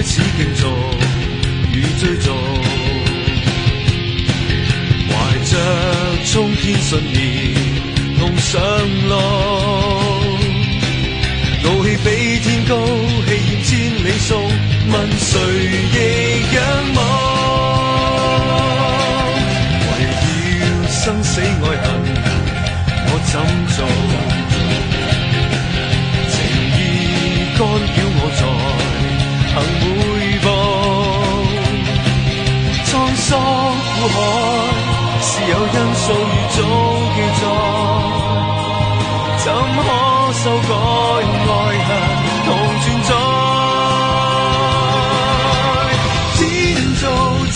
開始競逐與追逐，懷着衝天信念同上路，傲氣比天高，氣焰千里送，問誰亦仰望。為了生死愛恨，我怎做？情意干擾我在行每步，滄桑苦海是有因素預早記載，怎可修改愛恨同存在？天造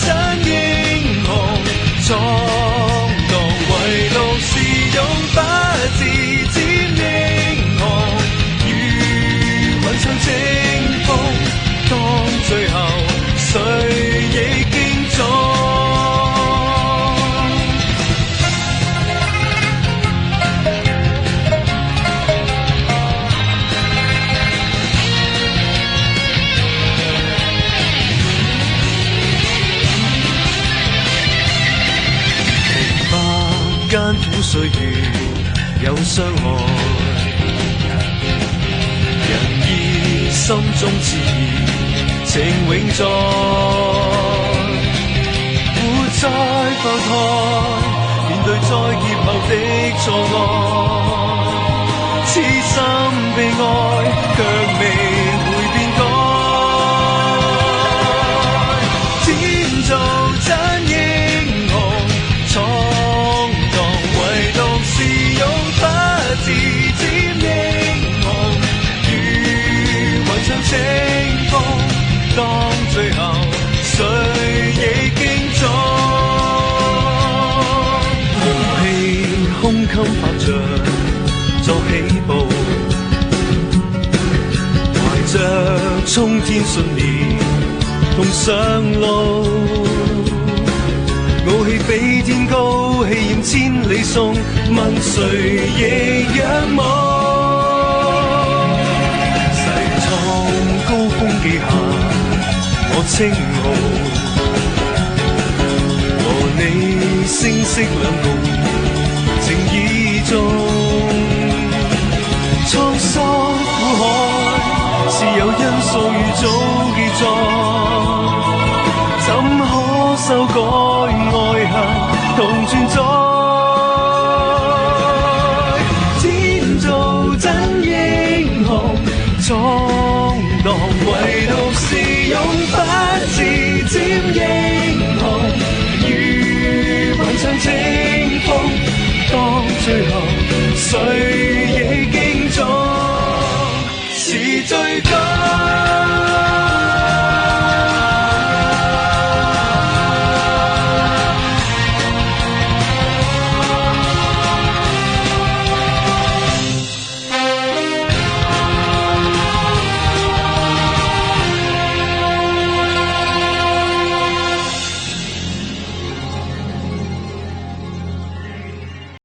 真英雄，闖蕩為路是勇不自佔英雄，與雲層清風，當最後誰亦敬重。艱苦歲月有傷害，人意心中熾熱情永在，活在浮台，面對災劫後的錯愛，痴心被愛卻未會變改，天造真英雄，闖是勇不自佔英雄，與雲層清風，當最後誰亦敬重。豪氣胸襟發着作起步，懷着衝天信念同上路，傲氣比天高，氣焰千里送，問誰亦仰望。誓創高峰記下我稱號，和你聲色兩共，情意重。滄桑苦海是有因素預早記載，怎可修改愛恨同存在？